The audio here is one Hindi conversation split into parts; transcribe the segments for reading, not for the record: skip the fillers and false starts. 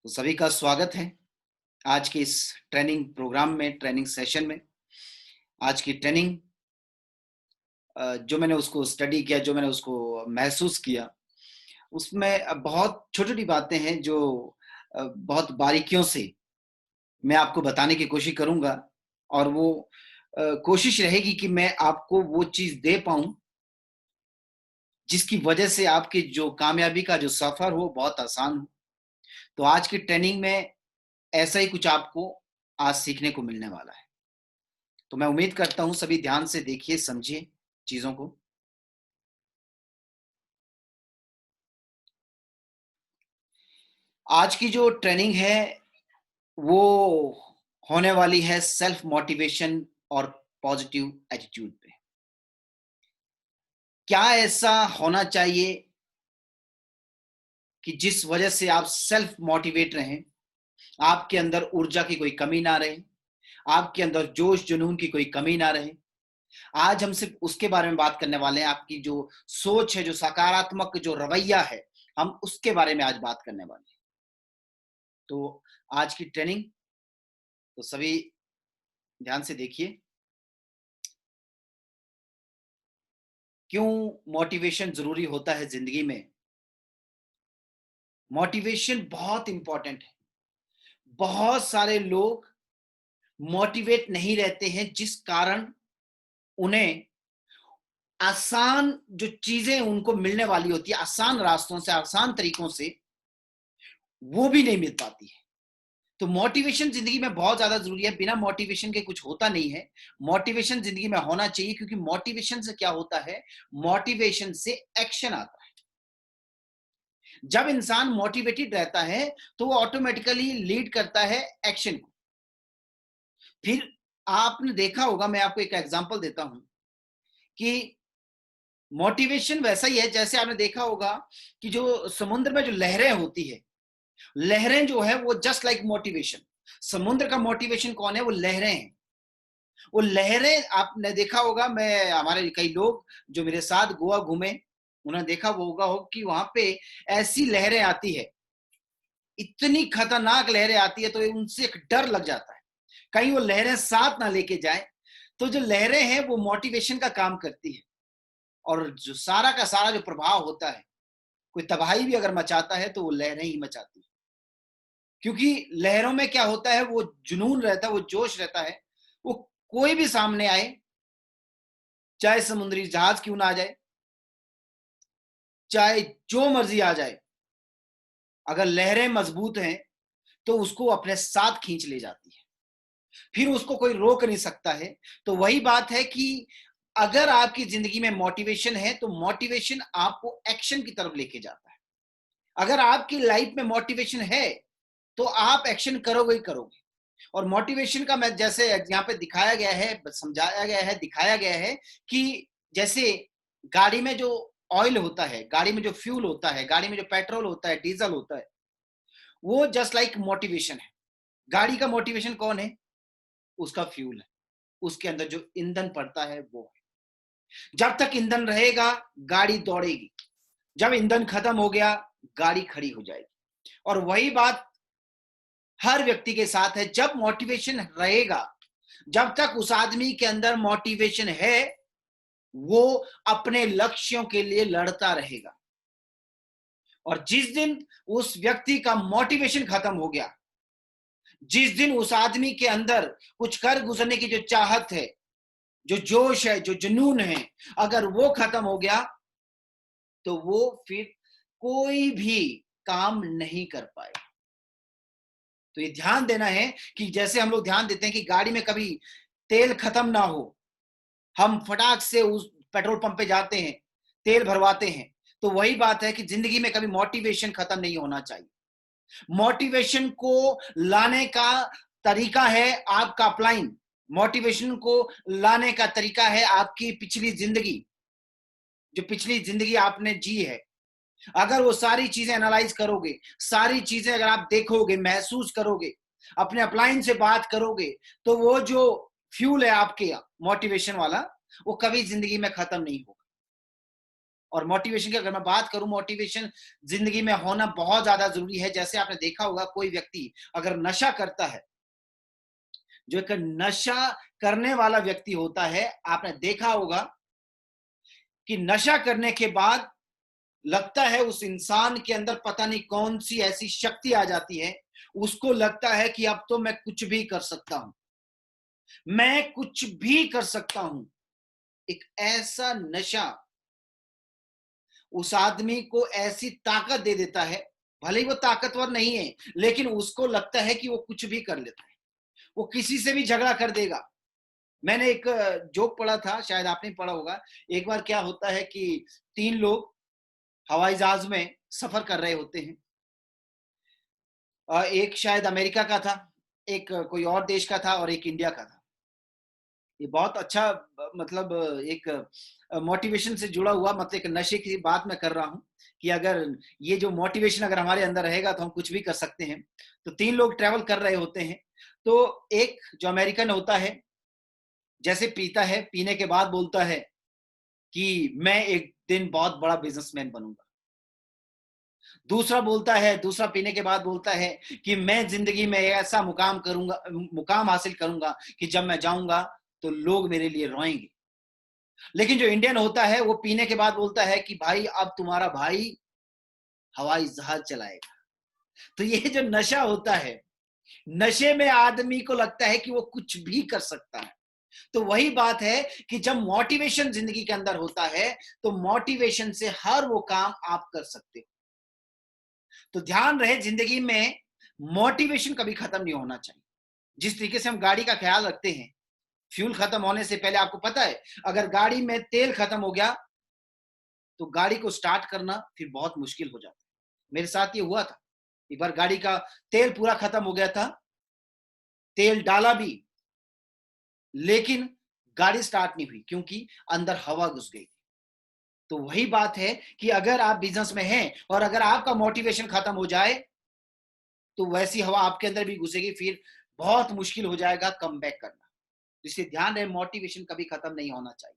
तो सभी का स्वागत है आज के इस ट्रेनिंग प्रोग्राम में, ट्रेनिंग सेशन में। आज की ट्रेनिंग जो मैंने उसको स्टडी किया, जो मैंने उसको महसूस किया, उसमें बहुत छोटी-छोटी बातें हैं जो बहुत बारीकियों से मैं आपको बताने की कोशिश करूँगा और वो कोशिश रहेगी कि मैं आपको वो चीज़ दे पाऊँ, जिसकी वजह से आपकी जो कामयाबी का जो सफ़र हो, बहुत आसान हो। तो आज की ट्रेनिंग में ऐसा ही कुछ आपको आज सीखने को मिलने वाला है। तो मैं उम्मीद करता हूँ सभी ध्यान से देखिए, समझिए चीज़ों को। आज की जो ट्रेनिंग है, वो होने वाली है सेल्फ मोटिवेशन और पॉजिटिव एटीट्यूड पे। क्या ऐसा होना चाहिए कि जिस वजह से आप सेल्फ मोटिवेट रहें, आपके अंदर ऊर्जा की कोई कमी ना रहे, आपके अंदर जोश-जुनून की कोई कमी ना रहे। आज हम सिर्फ़ उसके बारे में बात करने वाले हैं, आपकी जो सोच है, जो सकारात्मक जो रवैया है, हम उसके बारे में आज बात करने वाले हैं। तो आज की ट्रेनिंग तो सभी ध्यान से देखिए, क्यों मोटिवेशन ज़रूरी होता है ज़िंदगी में? मोटिवेशन बहुत इम्पोर्टेंट है। बहुत सारे लोग मोटिवेट नहीं रहते हैं, जिस कारण उन्हें आसान जो चीज़ें उनको मिलने वाली होती है, आसान रास्तों से, आसान तरीकों से, वो भी नहीं मिल पाती है। तो मोटिवेशन ज़िंदगी में बहुत ज़्यादा ज़रूरी है, बिना मोटिवेशन के कुछ होता नहीं है। मोटिवेशन ज़िंदगी में होना चाहिए, क्योंकि मोटिवेशन से क्या होता है, मोटिवेशन से एक्शन आता है। जब इंसान मोटिवेटेड रहता है, तो वो ऑटोमेटिकली लीड करता है एक्शन को। फिर आपने देखा होगा, मैं आपको एक एग्ज़ाम्पल देता हूँ कि मोटिवेशन वैसा ही है, जैसे आपने देखा होगा कि जो समुद्र में जो लहरें होती है, लहरें जो है वो जस्ट लाइक मोटिवेशन। समुद्र का मोटिवेशन कौन है? वो लहरें हैं। वो लहरें आपने देखा होगा, मैं हमारे कई लोग जो मेरे साथ गोवा घूमे, उन्होंने देखा वो होगा हो कि वहाँ पे ऐसी लहरें आती है, इतनी खतरनाक लहरें आती है, तो उनसे एक डर लग जाता है। कहीं वो लहरें साथ ना लेके जाएँ, तो जो लहरें हैं वो मोटिवेशन का काम करती है और जो सारा का सारा जो प्रभाव होता है, कोई तबाही भी अगर मचाता है, तो वो लहरें ही मचाती है। क्योंकि लहरों में क्या होता है, वो जुनून रहता है, वो जोश रहता है, वो कोई भी सामने आए, चाहे समुद्री जहाज क्यों ना आ जाए, चाहे जो मर्ज़ी आ जाए, अगर लहरें मज़बूत हैं, तो उसको अपने साथ खींच ले जाती है। फिर उसको कोई रोक नहीं सकता है। तो वही बात है कि अगर आपकी ज़िंदगी में मोटिवेशन है, तो मोटिवेशन आपको एक्शन की तरफ लेके जाता है। अगर आपकी लाइफ़ में मोटिवेशन है, तो आप एक्शन करोगे ही करोगे। और मोटिवेशन का मैं जैसे यहाँ पे दिखाया गया है, समझाया गया है, दिखाया गया है कि जैसे गाड़ी में जो ऑयल होता है, गाड़ी में जो फ्यूल होता है, गाड़ी में जो पेट्रोल होता है, डीजल होता है, वो जस्ट लाइक मोटिवेशन है। गाड़ी का मोटिवेशन कौन है? उसका फ्यूल है। उसके अंदर जो ईंधन पड़ता है वो है। जब तक ईंधन रहेगा, गाड़ी दौड़ेगी। जब ईंधन खत्म हो गया, गाड़ी खड़ी हो जाएगी। और वही बात हर व्यक्ति के साथ है। जब मोटिवेशन रहेगा, जब तक उस आदमी के अंदर मोटिवेशन है, वो अपने लक्ष्यों के लिए लड़ता रहेगा। और जिस दिन उस व्यक्ति का मोटिवेशन खत्म हो गया, जिस दिन उस आदमी के अंदर कुछ कर गुजरने की जो चाहत है, जो जोश है, जो जुनून है, अगर वो खत्म हो गया, तो वो फिर कोई भी काम नहीं कर पाएगा। तो ये ध्यान देना है कि जैसे हम लोग ध्यान देते हैं कि गाड़ी में कभी तेल खत्म ना हो, हम फटाक से उस पेट्रोल पंप पे जाते हैं, तेल भरवाते हैं। तो वही बात है कि जिंदगी में कभी मोटिवेशन खत्म नहीं होना चाहिए। मोटिवेशन को लाने का तरीका है आपका अपलाइन। मोटिवेशन को लाने का तरीका है आपकी पिछली जिंदगी, जो पिछली जिंदगी आपने जी है। अगर वो सारी चीजें एनालाइज करोगे, सारी चीजें अगर आप देखोगे, महसूस करोगे, अपने अपलाइन से बात करोगे, तो वो जो फ्यूल है आपके मोटिवेशन वाला, वो कभी जिंदगी में खत्म नहीं होगा। और मोटिवेशन की अगर मैं बात करूं, मोटिवेशन जिंदगी में होना बहुत ज्यादा जरूरी है। जैसे आपने देखा होगा, कोई व्यक्ति अगर नशा करता है, जो एक नशा करने वाला व्यक्ति होता है, आपने देखा होगा कि नशा करने के बाद लगता है उस इंसान के अंदर पता नहीं कौन सी ऐसी शक्ति आ जाती है, उसको लगता है कि अब तो मैं कुछ भी कर सकता हूं, मैं कुछ भी कर सकता हूं। एक ऐसा नशा उस आदमी को ऐसी ताकत दे देता है, भले ही वो ताकतवर नहीं है, लेकिन उसको लगता है कि वो कुछ भी कर लेता है, वो किसी से भी झगड़ा कर देगा। मैंने एक जोक पढ़ा था, शायद आपने पढ़ा होगा। एक बार क्या होता है कि 3 लोग हवाई जहाज में सफर कर रहे होते हैं। एक शायद अमेरिका का था, एक कोई और देश का था और एक इंडिया का था। ये बहुत अच्छा मतलब एक मोटिवेशन से जुड़ा हुआ, मतलब एक नशे की बात मैं कर रहा हूं कि अगर ये जो मोटिवेशन अगर हमारे अंदर रहेगा तो हम कुछ भी कर सकते हैं। तो 3 लोग ट्रैवल कर रहे होते हैं। तो एक जो अमेरिकन होता है, जैसे पीता है, पीने के बाद बोलता है कि मैं एक दिन बहुत बड़ा बिजनेसमैन बनूंगा। दूसरा बोलता है, दूसरा पीने के बाद बोलता है कि मैं जिंदगी में ऐसा मुकाम करूंगा, मुकाम हासिल करूंगा कि जब मैं जाऊंगा तो लोग मेरे लिए रोएंगे। लेकिन जो इंडियन होता है, वो पीने के बाद बोलता है कि भाई अब तुम्हारा भाई हवाई जहाज चलाएगा। तो ये जो नशा होता है, नशे में आदमी को लगता है कि वो कुछ भी कर सकता है। तो वही बात है कि जब मोटिवेशन जिंदगी के अंदर होता है, तो मोटिवेशन से हर वो काम आप कर सकते हो। तो ध्यान रहे, जिंदगी में मोटिवेशन कभी खत्म नहीं होना चाहिए। जिस तरीके से हम गाड़ी का ख्याल रखते हैं, फ्यूल खत्म होने से पहले, आपको पता है अगर गाड़ी में तेल खत्म हो गया तो गाड़ी को स्टार्ट करना फिर बहुत मुश्किल हो जाता है। मेरे साथ ये हुआ था, एक बार गाड़ी का तेल पूरा खत्म हो गया था, तेल डाला भी, लेकिन गाड़ी स्टार्ट नहीं हुई क्योंकि अंदर हवा घुस गई। तो वही बात है कि अगर आप बिजनेस में हैं और अगर आपका मोटिवेशन खत्म हो जाए तो वैसी हवा आपके अंदर भी घुसेगी, फिर बहुत मुश्किल हो जाएगा कम बैक करना। इसलिए ध्यान रहे, मोटिवेशन कभी खत्म नहीं होना चाहिए।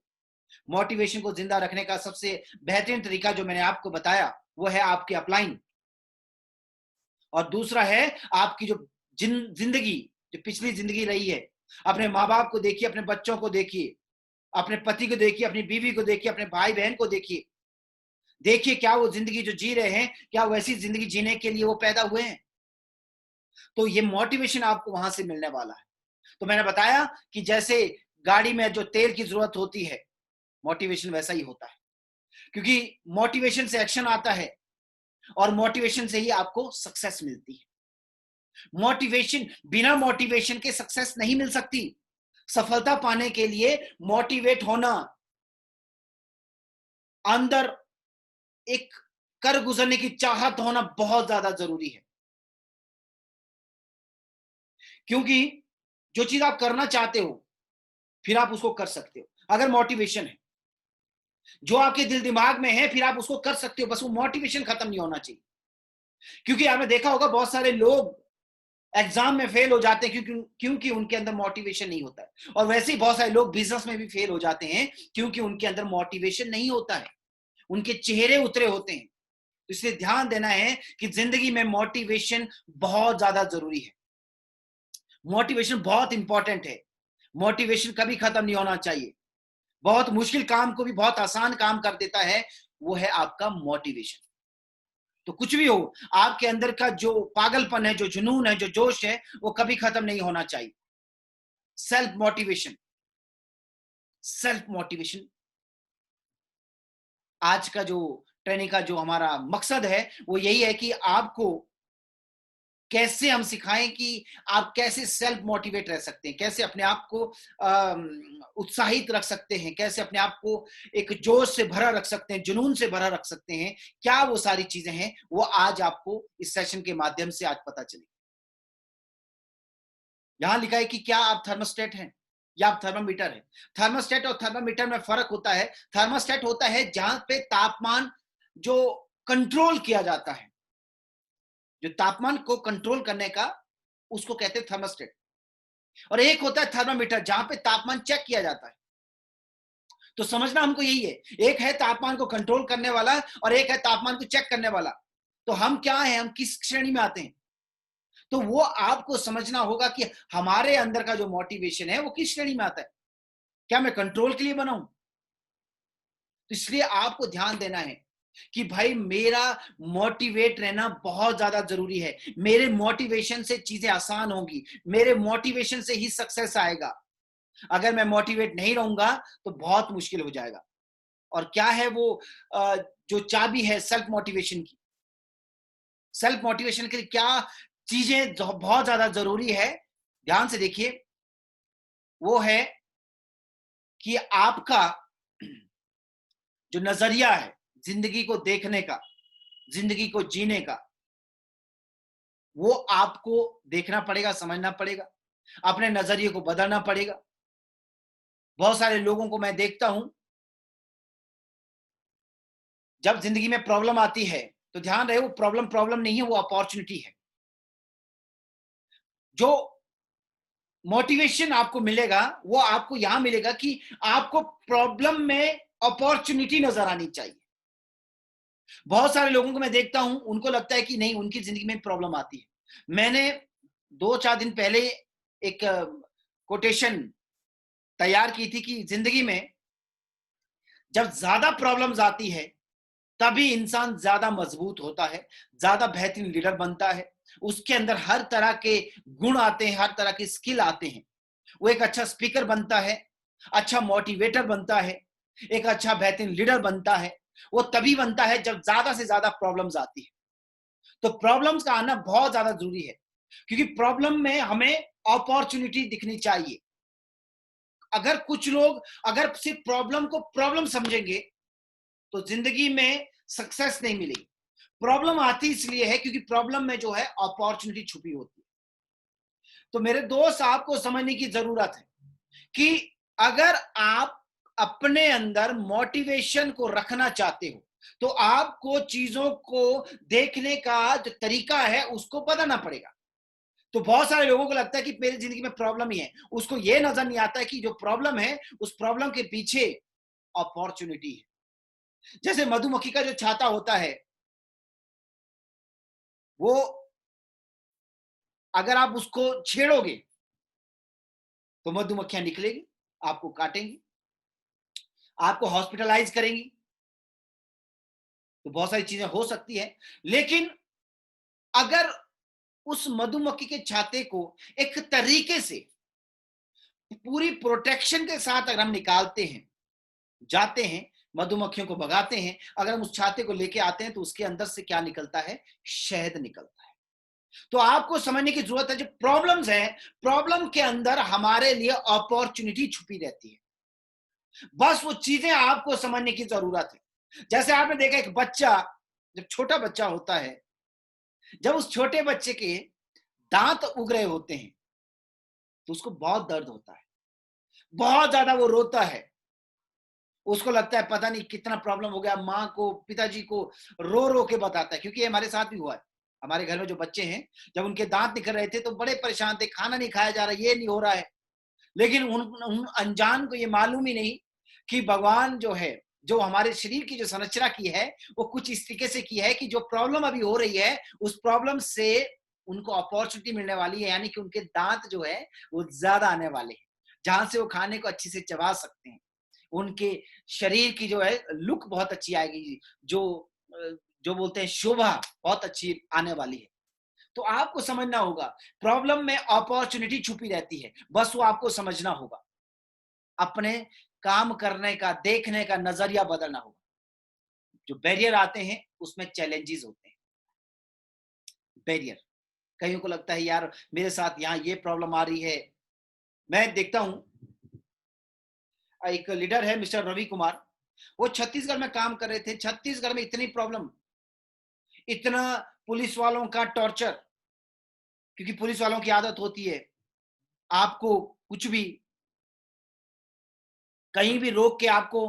मोटिवेशन को जिंदा रखने का सबसे बेहतरीन तरीका जो मैंने आपको बताया वो है आपके अपलाइन, और दूसरा है आपकी जो जिंदगी, जो पिछली जिंदगी रही है। अपने माँ बाप को देखिए, अपने बच्चों को देखिए, अपने पति को देखिए, अपनी बीवी को देखिए, अपने भाई बहन को देखिए। देखिए क्या वो जिंदगी जो जी रहे हैं, क्या वैसी जिंदगी जीने के लिए वो पैदा हुए हैं? तो ये मोटिवेशन आपको वहां से मिलने वाला है। तो मैंने बताया कि जैसे गाड़ी में जो तेल की जरूरत होती है, मोटिवेशन वैसा ही होता है, क्योंकि मोटिवेशन से एक्शन आता है और मोटिवेशन से ही आपको सक्सेस मिलती है। मोटिवेशन, बिना मोटिवेशन के सक्सेस नहीं मिल सकती। सफलता पाने के लिए मोटिवेट होना, अंदर एक कर गुजरने की चाहत होना बहुत ज्यादा जरूरी है। क्योंकि जो चीज आप करना चाहते हो फिर आप उसको कर सकते हो अगर मोटिवेशन है। जो आपके दिल दिमाग में है फिर आप उसको कर सकते हो, बस वो मोटिवेशन खत्म नहीं होना चाहिए। क्योंकि आपने देखा होगा बहुत सारे लोग एग्जाम में फेल हो जाते हैं क्योंकि उनके अंदर मोटिवेशन नहीं होता है। और वैसे ही बहुत सारे लोग बिजनेस में भी फेल हो जाते हैं क्योंकि उनके अंदर मोटिवेशन नहीं होता है, उनके चेहरे उतरे होते हैं। तो इसलिए ध्यान देना है कि जिंदगी में मोटिवेशन बहुत ज्यादा जरूरी है। मोटिवेशन बहुत इंपॉर्टेंट है। मोटिवेशन कभी खत्म नहीं होना चाहिए। बहुत मुश्किल काम को भी बहुत आसान काम कर देता है, वो है आपका मोटिवेशन। तो कुछ भी हो, आपके अंदर का जो पागलपन है, जो जुनून है, जो जोश है, वो कभी खत्म नहीं होना चाहिए। सेल्फ मोटिवेशन, सेल्फ मोटिवेशन आज का जो ट्रेनिंग का जो हमारा मकसद है वो यही है कि आपको कैसे हम सिखाएं कि आप कैसे सेल्फ मोटिवेट रह सकते हैं, कैसे अपने आप को उत्साहित रख सकते हैं, कैसे अपने आप को एक जोश से भरा रख सकते हैं, जुनून से भरा रख सकते हैं। क्या वो सारी चीजें हैं, वो आज आपको इस सेशन के माध्यम से आज पता चलेगी। यहां लिखा है कि क्या आप थर्मोस्टेट हैं या आप थर्मामीटर है। थर्मोस्टेट और थर्मामीटर में फर्क होता है। थर्मोस्टेट होता है जहां पे तापमान जो कंट्रोल किया जाता है, जो तापमान को कंट्रोल करने का, उसको कहते हैं थर्मोस्टेट। और एक होता है थर्मामीटर जहां पे तापमान चेक किया जाता है। तो समझना हमको यही है, एक है तापमान को कंट्रोल करने वाला और एक है तापमान को चेक करने वाला। तो हम क्या है, हम किस श्रेणी में आते हैं? तो वो आपको समझना होगा कि हमारे अंदर का जो मोटिवेशन है वो किस श्रेणी में आता है। क्या मैं कंट्रोल के लिए बना हूं? तो इसलिए आपको ध्यान देना है कि भाई मेरा मोटिवेट रहना बहुत ज्यादा जरूरी है। मेरे मोटिवेशन से चीजें आसान होंगी, मेरे मोटिवेशन से ही सक्सेस आएगा। अगर मैं मोटिवेट नहीं रहूंगा तो बहुत मुश्किल हो जाएगा। और क्या है वो जो चाबी है सेल्फ मोटिवेशन की? सेल्फ मोटिवेशन के लिए क्या चीजें बहुत ज्यादा जरूरी है, ध्यान से देखिए। वो है कि आपका जो नजरिया है जिंदगी को देखने का, जिंदगी को जीने का, वो आपको देखना पड़ेगा, समझना पड़ेगा, अपने नजरिए को बदलना पड़ेगा। बहुत सारे लोगों को मैं देखता हूं, जब जिंदगी में प्रॉब्लम आती है तो ध्यान रहे वो प्रॉब्लम प्रॉब्लम नहीं है, वो अपॉर्चुनिटी है। जो मोटिवेशन आपको मिलेगा वो आपको यहां मिलेगा कि आपको प्रॉब्लम में अपॉर्चुनिटी नजर आनी चाहिए। बहुत सारे लोगों को मैं देखता हूं, उनको लगता है कि नहीं, उनकी जिंदगी में प्रॉब्लम आती है। मैंने 2-4 दिन पहले एक कोटेशन तैयार की थी कि जिंदगी में जब ज्यादा प्रॉब्लम्स आती है तभी इंसान ज्यादा मजबूत होता है, ज्यादा बेहतरीन लीडर बनता है। उसके अंदर हर तरह के गुण आते हैं, हर तरह के स्किल आते हैं। वो एक अच्छा स्पीकर बनता है, अच्छा मोटिवेटर बनता है, एक अच्छा बेहतरीन लीडर बनता है। वो तभी बनता है जब ज्यादा से ज्यादा प्रॉब्लम्स आती है। तो प्रॉब्लम्स का आना बहुत ज्यादा जरूरी है, क्योंकि प्रॉब्लम में हमें अपॉर्चुनिटी दिखनी चाहिए। अगर कुछ लोग अगर सिर्फ प्रॉब्लम को प्रॉब्लम समझेंगे तो जिंदगी में सक्सेस नहीं मिलेगी। प्रॉब्लम आती इसलिए है क्योंकि प्रॉब्लम में जो है अपॉर्चुनिटी छुपी होती है। तो मेरे दोस्त, आपको समझने की जरूरत है कि अगर आप अपने अंदर मोटिवेशन को रखना चाहते हो तो आपको चीजों को देखने का जो तरीका है उसको बदलना पड़ेगा। तो बहुत सारे लोगों को लगता है कि मेरी जिंदगी में प्रॉब्लम ही है, उसको यह नजर नहीं आता है कि जो प्रॉब्लम है उस प्रॉब्लम के पीछे अपॉर्चुनिटी है। जैसे मधुमक्खी का जो छाता होता है, वो अगर आप उसको छेड़ोगे तो मधुमक्खियां निकलेगी, आपको काटेंगी, आपको हॉस्पिटलाइज करेंगी। तो बहुत सारी चीजें हो सकती है, लेकिन अगर उस मधुमक्खी के छाते को एक तरीके से पूरी प्रोटेक्शन के साथ अगर हम निकालते हैं, जाते हैं, मधुमक्खियों को भगाते हैं, अगर हम उस छाते को लेके आते हैं तो उसके अंदर से क्या निकलता है? शहद निकलता है। तो आपको समझने की जरूरत है, जो प्रॉब्लम्स है, प्रॉब्लम के अंदर हमारे लिए अपॉर्चुनिटी छुपी रहती है। बस वो चीजें आपको समझने की जरूरत है। जैसे आपने देखा एक बच्चा, जब छोटा बच्चा होता है, जब उस छोटे बच्चे के दांत उग रहे होते हैं तो उसको बहुत दर्द होता है, बहुत ज्यादा वो रोता है। उसको लगता है पता नहीं कितना प्रॉब्लम हो गया, माँ को, पिताजी को रो रो के बताता है, क्योंकि ये हमारे साथ भी हुआ है। हमारे घर में जो बच्चे हैं, जब उनके दांत निकल रहे थे तो बड़े परेशान थे, खाना नहीं खाया जा रहा, ये नहीं हो रहा है। लेकिन उन अनजान को ये मालूम ही नहीं कि भगवान जो है, जो हमारे शरीर की जो संरचना की है, वो कुछ इस तरीके से की है कि जो प्रॉब्लम अभी हो रही है उस प्रॉब्लम से उनको अपॉर्चुनिटी मिलने वाली है, यानी कि उनके दांत जो है वो ज्यादा आने वाले हैं, जहां से वो खाने को अच्छे से चबा सकते हैं। उनके शरीर की जो है लुक बहुत अच्छी आएगी, जो जो बोलते हैं शोभा बहुत अच्छी आने वाली है। तो आपको समझना होगा, प्रॉब्लम में अपॉर्चुनिटी छुपी रहती है, बस वो आपको समझना होगा। अपने काम करने का, देखने का नजरिया बदलना होगा। जो बैरियर आते हैं उसमें चैलेंजेस होते हैं। बैरियर, कईयों को लगता है यार मेरे साथ यहाँ ये प्रॉब्लम आ रही है। मैं देखता हूं, एक लीडर है मिस्टर रवि कुमार, वो छत्तीसगढ़ में काम कर रहे थे। छत्तीसगढ़ में इतनी प्रॉब्लम, इतना पुलिस वालों का टॉर्चर, क्योंकि पुलिस वालों की आदत होती है आपको कुछ भी, कहीं भी रोक के आपको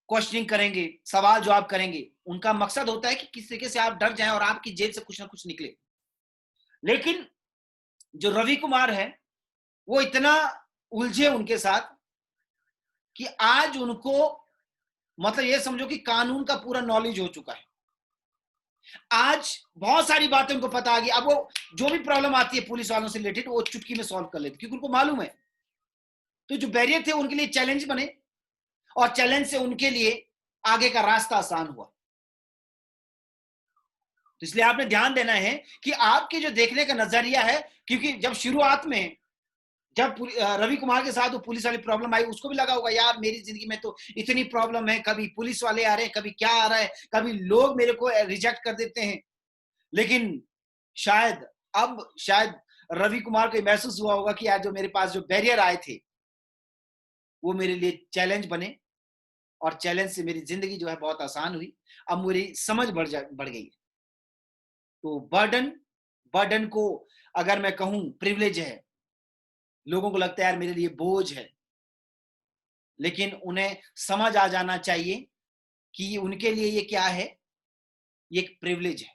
क्वेश्चनिंग करेंगे, सवाल जवाब करेंगे। उनका मकसद होता है कि किस तरीके से आप डर जाएं और आपकी जेब से कुछ ना कुछ निकले। लेकिन जो रवि कुमार है, वो इतना उलझे उनके साथ कि आज उनको मतलब ये समझो कि कानून का पूरा नॉलेज हो चुका है। आज बहुत सारी बातें उनको पता आ गई। अब वो जो भी प्रॉब्लम आती है पुलिस वालों से रिलेटेड, वो चुटकी में सॉल्व कर लेते, क्योंकि उनको मालूम है। तो जो बैरियर थे उनके लिए चैलेंज बने, और चैलेंज से उनके लिए आगे का रास्ता आसान हुआ। तो इसलिए आपने ध्यान देना है कि आपके जो देखने का नजरिया है, क्योंकि जब शुरुआत में जब रवि कुमार के साथ वो पुलिस वाली प्रॉब्लम आई, उसको भी लगा होगा यार मेरी जिंदगी में तो इतनी प्रॉब्लम है, कभी पुलिस वाले आ रहे हैं, कभी क्या आ रहा है, कभी लोग मेरे को रिजेक्ट कर देते हैं। लेकिन शायद रवि कुमार को महसूस हुआ होगा कि यार जो मेरे पास जो बैरियर आए थे वो मेरे लिए चैलेंज बने, और चैलेंज से मेरी जिंदगी जो है बहुत आसान हुई। अब मेरी समझ बढ़ गई है। तो बर्डन बर्डन को अगर मैं कहूं प्रिविलेज है। लोगों को लगता है यार मेरे लिए बोझ है, लेकिन उन्हें समझ आ जाना चाहिए कि उनके लिए ये क्या है, ये एक प्रिविलेज है,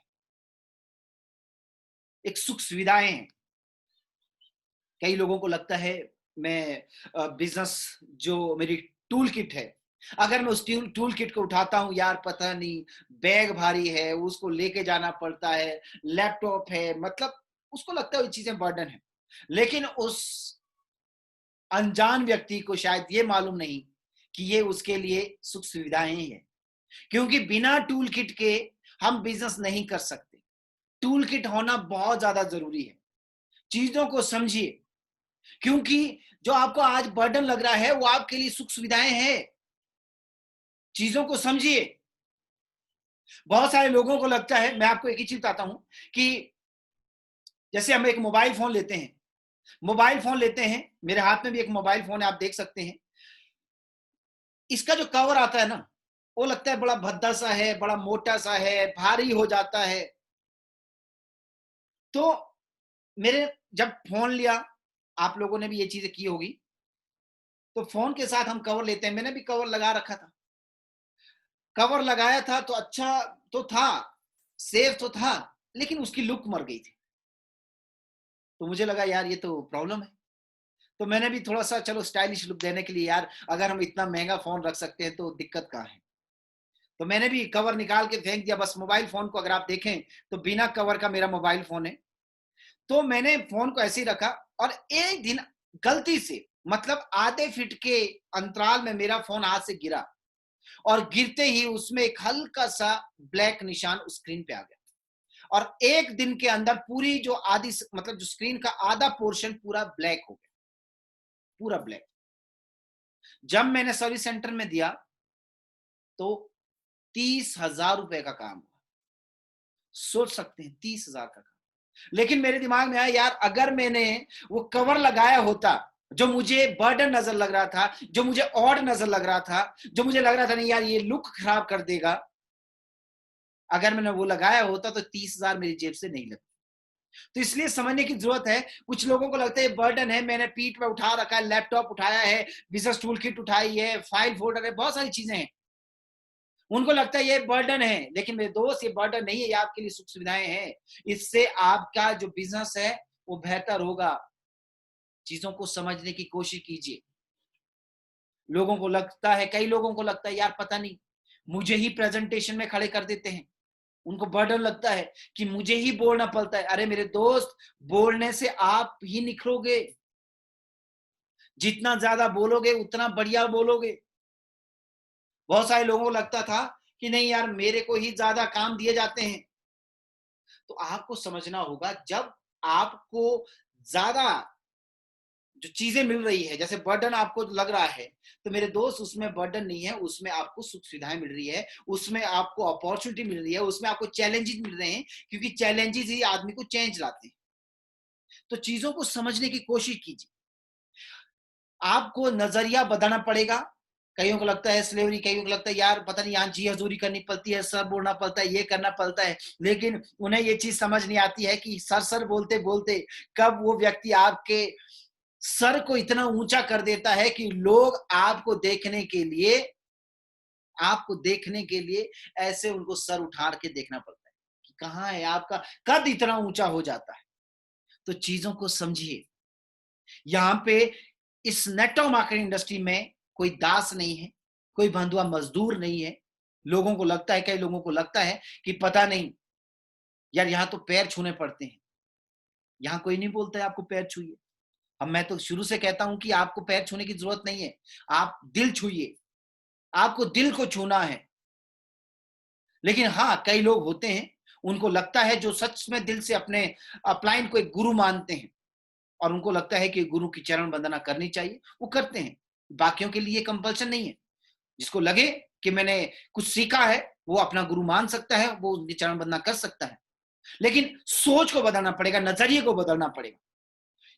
एक सुख सुविधाएं हैं। कई लोगों को लगता है मैं बिजनेस जो मेरी टूल किट है, अगर मैं उस टूल किट को उठाता हूं, यार पता नहीं बैग भारी है, उसको लेके जाना पड़ता है, लैपटॉप है, मतलब उसको लगता है ये चीजें बर्डन है। लेकिन उस अनजान व्यक्ति को शायद ये मालूम नहीं कि ये उसके लिए सुख सुविधाएं हैं, क्योंकि बिना टूल किट के हम बिजनेस नहीं कर सकते। टूल किट होना बहुत ज्यादा जरूरी है। चीजों को समझिए, क्योंकि जो आपको आज बर्डन लग रहा है वो आपके लिए सुख सुविधाएं हैं। चीजों को समझिए। बहुत सारे लोगों को लगता है, मैं आपको एक ही चीज बताता हूं कि जैसे हम एक मोबाइल फोन लेते हैं, मेरे हाथ में भी एक मोबाइल फोन है, आप देख सकते हैं। इसका जो कवर आता है ना, वो लगता है बड़ा भद्दा सा है, बड़ा मोटा सा है, भारी हो जाता है। तो मेरे जब फोन लिया, आप लोगों ने भी ये चीजें की होगी, तो फोन के साथ हम कवर लेते हैं, मैंने भी कवर लगा रखा था। कवर लगाया था तो अच्छा तो था, सेफ तो था, लेकिन उसकी लुक मर गई थी। तो मुझे लगा यार ये तो प्रॉब्लम है। तो मैंने भी थोड़ा सा चलो स्टाइलिश लुक देने के लिए, यार अगर हम इतना महंगा फोन रख सकते हैं तो दिक्कत कहाँ है। तो मैंने भी कवर निकाल के फेंक दिया। बस मोबाइल फोन को अगर आप देखें तो बिना कवर का मेरा मोबाइल फोन है। तो मैंने फोन को ऐसे ही रखा, और एक दिन गलती से, मतलब आधे फीट के अंतराल में मेरा फोन हाथ से गिरा, और गिरते ही उसमें एक हल्का सा ब्लैक निशान उस स्क्रीन पे आ गया। और एक दिन के अंदर पूरी जो आधी, मतलब जो स्क्रीन का आधा पोर्शन पूरा ब्लैक हो गया, पूरा ब्लैक। जब मैंने सर्विस सेंटर में दिया तो 30,000 रुपए का काम हुआ। सोच सकते हैं 30,000 का काम। लेकिन मेरे दिमाग में आया यार अगर मैंने वो कवर लगाया होता, जो मुझे बर्डन नजर लग रहा था, जो मुझे ऑड नजर लग रहा था, जो मुझे लग रहा था नहीं यार ये लुक खराब कर देगा, अगर मैंने वो लगाया होता तो 30,000 मेरी जेब से नहीं लगता। तो इसलिए समझने की जरूरत है। कुछ लोगों को लगता है बर्डन है, मैंने पीठ पे उठा रखा है, लैपटॉप उठाया है, बिजनेस टूल किट उठाई है, फाइल फोल्डर है, बहुत सारी चीजें हैं, उनको लगता है ये बर्डन है। लेकिन मेरे दोस्त, ये बर्डन नहीं है, ये आपके लिए सुख सुविधाएं हैं। इससे आपका जो बिजनेस है वो बेहतर होगा। चीजों को समझने की कोशिश कीजिए। लोगों को लगता है, कई लोगों को लगता है यार पता नहीं मुझे ही प्रेजेंटेशन में खड़े कर देते हैं। उनको बर्डन लगता है कि मुझे ही बोलना पड़ता है। अरे मेरे दोस्त, बोलने से आप ही निखरोगे। जितना ज्यादा बोलोगे उतना बढ़िया बोलोगे। बहुत सारे लोगों को लगता था कि नहीं यार मेरे को ही ज्यादा काम दिए जाते हैं। तो आपको समझना होगा, जब आपको ज्यादा जो चीजें मिल रही है, जैसे बर्डन आपको लग रहा है, तो मेरे दोस्त उसमें बर्डन नहीं है, उसमें आपको सुख सुविधाएं मिल रही है, उसमें आपको अपॉर्चुनिटी मिल रही है, उसमें आपको चैलेंजेस मिल रहे हैं, क्योंकि चैलेंजेस ही आदमी को चेंज लाते हैं। तो चीजों को समझने की कोशिश कीजिए। आपको नजरिया बदलना पड़ेगा। कईयों को लगता है स्लेवरी, कईयों को लगता है यार पता नहीं यहाँ जी हजूरी करनी पड़ती है, सर बोलना पड़ता है, ये करना पड़ता है। लेकिन उन्हें ये चीज समझ नहीं आती है कि सर सर बोलते बोलते कब वो व्यक्ति आपके सर को इतना ऊंचा कर देता है कि लोग आपको देखने के लिए ऐसे उनको सर उठा के देखना पड़ता है कि कहाँ है आपका कद, इतना ऊंचा हो जाता है। तो चीजों को समझिए। यहाँ पे इस नेटवर्क मार्केटिंग इंडस्ट्री में कोई दास नहीं है, कोई बंधुआ मजदूर नहीं है। लोगों को लगता है, कई लोगों को लगता है कि पता नहीं यार, यहाँ तो पैर छूने पड़ते हैं। यहाँ कोई नहीं बोलता है आपको पैर छूइए। अब मैं तो शुरू से कहता हूं कि आपको पैर छूने की जरूरत नहीं है, आप दिल छूइए। आपको दिल को छूना है। लेकिन हाँ, कई लोग होते हैं, उनको लगता है, जो सच में दिल से अपने अपलाइन को एक गुरु मानते हैं और उनको लगता है कि गुरु की चरण वंदना करनी चाहिए, वो करते हैं। बाकियों के लिए कंपल्शन नहीं है। जिसको लगे कि मैंने कुछ सीखा है, वो अपना गुरु मान सकता है, वो उनकी चरण वंदना कर सकता है। लेकिन सोच को बदलना पड़ेगा, नजरिए को बदलना पड़ेगा।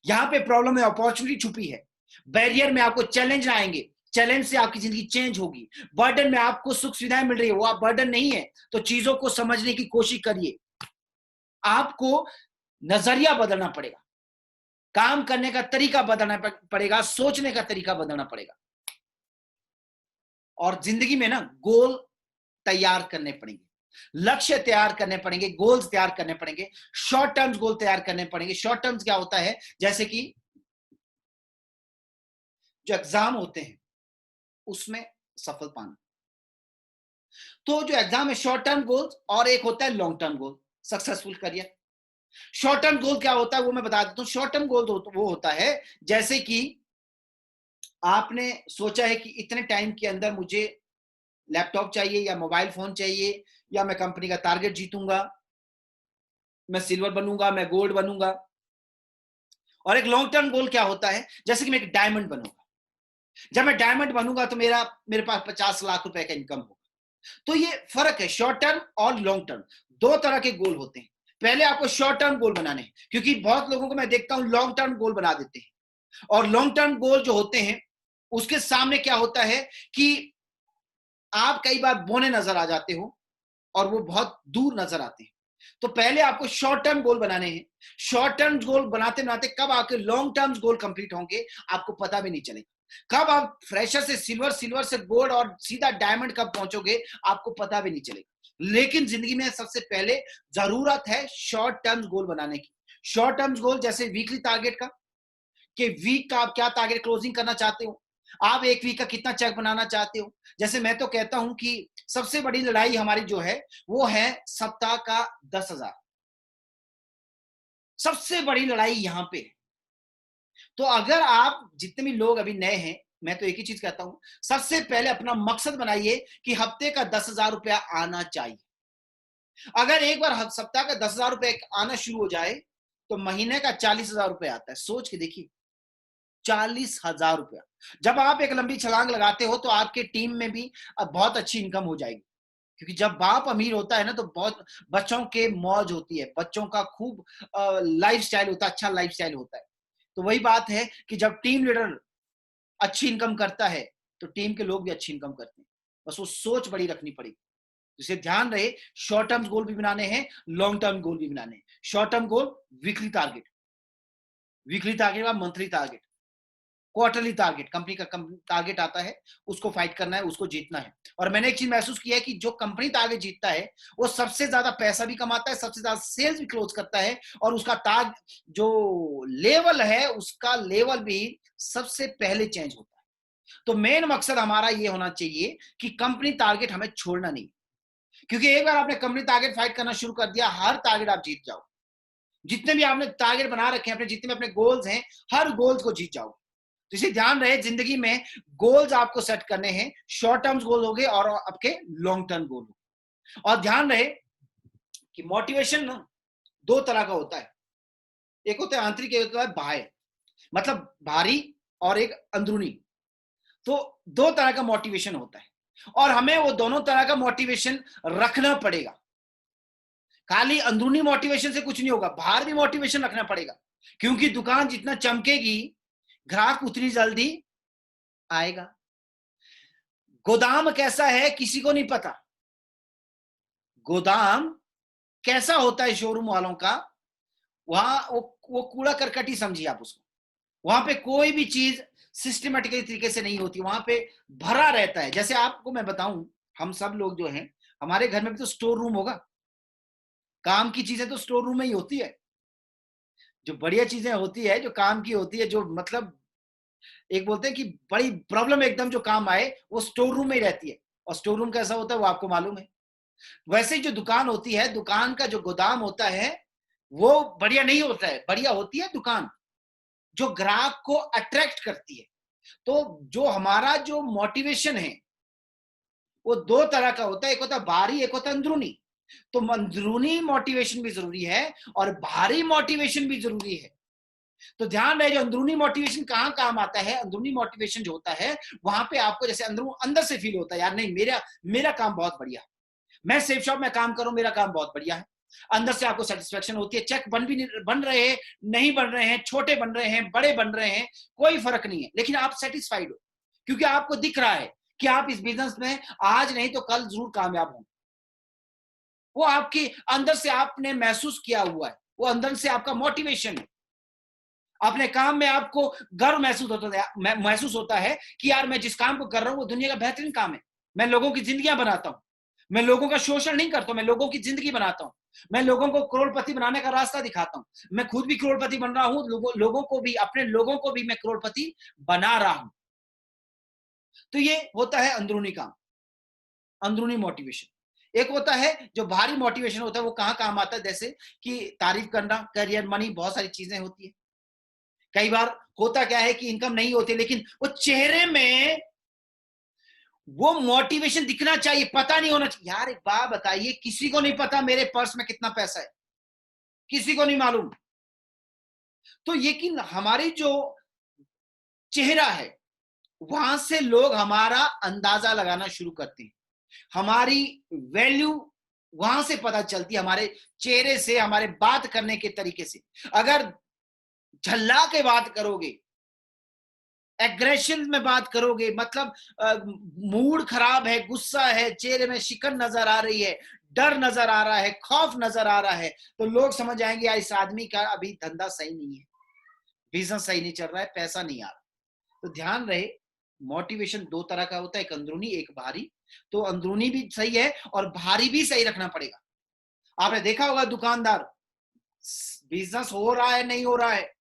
यहां पे प्रॉब्लम है, अपॉर्चुनिटी छुपी है। बैरियर में आपको चैलेंज आएंगे, चैलेंज से आपकी जिंदगी चेंज होगी। बर्डन में आपको सुख सुविधाएं मिल रही है, वो आप बर्डन नहीं है। तो चीजों को समझने की कोशिश करिए। आपको नजरिया बदलना पड़ेगा, काम करने का तरीका बदलना पड़ेगा, सोचने का तरीका बदलना पड़ेगा। और जिंदगी में ना गोल तैयार करने पड़ेंगे, लक्ष्य तैयार करने पड़ेंगे, गोल्स तैयार करने पड़ेंगे, शॉर्ट टर्म्स गोल तैयार करने पड़ेंगे। शॉर्ट टर्म्स क्या होता है? जैसे कि जो एग्जाम होते हैं उसमें सफल पाना। तो जो एग्जाम है शॉर्ट टर्म गोल्स, और एक होता है long term goal, successful career. Short term गोल क्या होता है वो मैं बता देता हूं। शॉर्ट टर्म गोल वो होता है जैसे कि आपने सोचा है कि इतने टाइम के अंदर मुझे लैपटॉप चाहिए या मोबाइल फोन चाहिए, या मैं कंपनी का टारगेट जीतूंगा, मैं सिल्वर बनूंगा, मैं गोल्ड बनूंगा। और एक लॉन्ग टर्म गोल क्या होता है? जैसे कि मैं एक डायमंड बनूंगा। जब मैं डायमंड बनूंगा तो मेरे पास 50 लाख रुपए का इनकम होगा। तो ये फर्क है, शॉर्ट टर्म और लॉन्ग टर्म। दो तरह के गोल होते हैं। पहले आपको शॉर्ट टर्म गोल बनाने हैं, क्योंकि बहुत लोगों को मैं देखता हूं लॉन्ग टर्म गोल बना देते हैं। और लॉन्ग टर्म गोल जो होते हैं उसके सामने क्या होता है कि आप कई बार बोने नजर आ जाते हो और वो बहुत दूर नजर आते हैं। तो पहले आपको शॉर्ट टर्म गोल बनाने हैं। शॉर्ट टर्म गोल बनाते बनाते कब आपके लॉन्ग टर्म गोल कंप्लीट होंगे आपको पता भी नहीं चलेगा। कब आप फ्रेशर से सिल्वर, सिल्वर से गोल्ड और सीधा डायमंड कब पहुंचोगे आपको पता भी नहीं चलेगा। लेकिन जिंदगी में सबसे पहले जरूरत है शॉर्ट टर्म गोल बनाने की। शॉर्ट टर्म गोल जैसे वीकली टारगेट का, कि वीक का आप क्या टारगेट क्लोजिंग करना चाहते हो, आप एक वीक का कितना चेक बनाना चाहते हो। जैसे मैं तो कहता हूं कि सबसे बड़ी लड़ाई हमारी जो है वो है सप्ताह का 10,000। सबसे बड़ी लड़ाई यहां पे है। तो अगर आप जितने भी लोग अभी नए हैं, मैं तो एक ही चीज कहता हूं, सबसे पहले अपना मकसद बनाइए कि हफ्ते का 10,000 रुपया आना चाहिए। अगर एक बार सप्ताह का 10,000 रुपये आना शुरू हो जाए तो महीने का 40,000 रुपये आता है। सोच के देखिए, 40,000 रुपया। जब आप एक लंबी छलांग लगाते हो तो आपके टीम में भी अब बहुत अच्छी इनकम हो जाएगी। क्योंकि जब बाप अमीर होता है ना तो बहुत बच्चों के मौज होती है, बच्चों का खूब लाइफ स्टाइल होता है, अच्छा लाइफ स्टाइल होता है। तो वही बात है कि जब टीम लीडर अच्छी इनकम करता है तो टीम के लोग भी अच्छी इनकम करते हैं। बस वो सोच बड़ी रखनी पड़ेगी। जिसे ध्यान रहे, शॉर्ट टर्म गोल भी बनाने हैं, लॉन्ग टर्म गोल भी बनाने हैं। Short term goal weekly target, weekly target बाद monthly target, quarterly target, company का टारगेट आता है, उसको फाइट करना है, उसको जीतना है। और मैंने एक चीज महसूस किया है कि जो कंपनी टारगेट जीतता है वो सबसे ज्यादा पैसा भी कमाता है, सबसे ज्यादा सेल्स भी क्लोज करता है, और उसका टाग जो लेवल है उसका लेवल भी सबसे पहले चेंज होता है। तो मेन मकसद हमारा ये होना चाहिए कि कंपनी टारगेट हमें छोड़ना नहीं। क्योंकि एक बार आपने कंपनी टारगेट फाइट करना शुरू कर दिया, हर टारगेट आप जीत जाओ। जितने भी आपने टारगेट बना रखे हैं, अपने जितने भी अपने गोल्स हैं, हर गोल्स को जीत जाओ। तो इसे ध्यान रहे, जिंदगी में गोल्स आपको सेट करने हैं। शॉर्ट टर्म गोल हो गए और आपके लॉन्ग टर्म गोल हो। और ध्यान रहे कि मोटिवेशन ना दो तरह का होता है। एक होता है आंतरिक, एक होता है बाह्य, मतलब बाहरी और एक अंदरूनी। तो दो तरह का मोटिवेशन होता है और हमें वो दोनों तरह का मोटिवेशन रखना पड़ेगा। खाली अंदरूनी मोटिवेशन से कुछ नहीं होगा, बाहर भी मोटिवेशन रखना पड़ेगा। क्योंकि दुकान जितना चमकेगी ग्राहक उतनी जल्दी आएगा। गोदाम कैसा है किसी को नहीं पता। गोदाम कैसा होता है शोरूम वालों का, वहां वो कूड़ा करकट ही समझिए आप उसको। वहां पे कोई भी चीज सिस्टमेटिकली तरीके से नहीं होती, वहां पे भरा रहता है। जैसे आपको मैं बताऊं, हम सब लोग जो हैं, हमारे घर में भी तो स्टोर रूम होगा। काम की चीजें तो स्टोर रूम में ही होती है। जो बढ़िया चीजें होती है, जो काम की होती है, जो मतलब एक बोलते हैं कि बड़ी प्रॉब्लम एकदम जो काम आए वो स्टोर रूम में ही रहती है, और स्टोर रूम कैसा होता है वो आपको मालूम है। वैसे ही जो दुकान होती है, दुकान का जो गोदाम होता है वो बढ़िया नहीं होता है, बढ़िया होती है दुकान जो ग्राहक को अट्रैक्ट करती है। तो जो हमारा जो मोटिवेशन है वो दो तरह का होता है, एक होता है बाहरी, एक होता है अंदरूनी। तो अंदरूनी मोटिवेशन भी जरूरी है और बाहरी मोटिवेशन भी जरूरी है। तो ध्यान रहे, जो अंदरूनी मोटिवेशन कहां काम आता है, अंदरूनी मोटिवेशन जो होता है वहां पे आपको जैसे अंदर से फील होता है यार नहीं, मेरा मेरा काम बहुत बढ़िया, मैं सेफ शॉप में काम करूं, मेरा काम बहुत बढ़िया है। अंदर से आपको सेटिस्फेक्शन होती है। चेक बन रहे हैं, नहीं बन रहे हैं, छोटे बन रहे हैं, बड़े बन रहे हैं, कोई फर्क नहीं है, लेकिन आप सेटिस्फाइड हो क्योंकि आपको दिख रहा है कि आप इस बिजनेस में आज नहीं तो कल जरूर कामयाब होंगे। वो आपकी अंदर से आपने महसूस किया हुआ है, वो अंदर से आपका मोटिवेशन है। अपने काम में आपको गर्व महसूस होता है कि यार मैं जिस काम को कर रहा हूं वो दुनिया का बेहतरीन काम है। मैं लोगों की जिंदगियां बनाता हूं, मैं लोगों का शोषण नहीं करता हूं, मैं लोगों की जिंदगी बनाता हूं, मैं लोगों को करोड़पति बनाने का रास्ता दिखाता हूं। मैं खुद भी करोड़पति बन रहा हूं, लोगों को भी, अपने लोगों को भी मैं करोड़पति बना रहा हूं। तो ये होता है अंदरूनी काम, अंदरूनी मोटिवेशन। एक होता है जो बाहरी मोटिवेशन होता है, वो कहां काम आता है, जैसे कि तारीफ करना, करियर, मनी, बहुत सारी चीजें होती है। कई बार होता क्या है कि इनकम नहीं होती, लेकिन वो चेहरे में वो मोटिवेशन दिखना चाहिए, पता नहीं होना चाहिए। यार एक बात बताइए, किसी को नहीं पता मेरे पर्स में कितना पैसा है, किसी को नहीं मालूम। तो ये कि हमारी जो चेहरा है वहां से लोग हमारा अंदाजा लगाना शुरू करते हैं, हमारी वैल्यू वहां से पता चलती है, हमारे चेहरे से, हमारे बात करने के तरीके से। अगर झल्ला के बात करोगे, एग्रेशन में बात करोगे, मतलब मूड खराब है, गुस्सा है, चेहरे में शिकन नजर आ रही है, डर नजर आ रहा है, खौफ नजर आ रहा है, तो लोग समझ आएंगे यार इस आदमी का अभी धंधा सही नहीं है, बिजनेस सही नहीं चल रहा है, पैसा नहीं आ रहा। तो ध्यान रहे, मोटिवेशन दो तरह का होता है, एक अंदरूनी, एक बाहरी। तो अंदरूनी भी सही है और बाहरी भी सही रखना पड़ेगा। आपने देखा होगा दुकानदार, बिजनेस हो रहा है नहीं हो रहा है,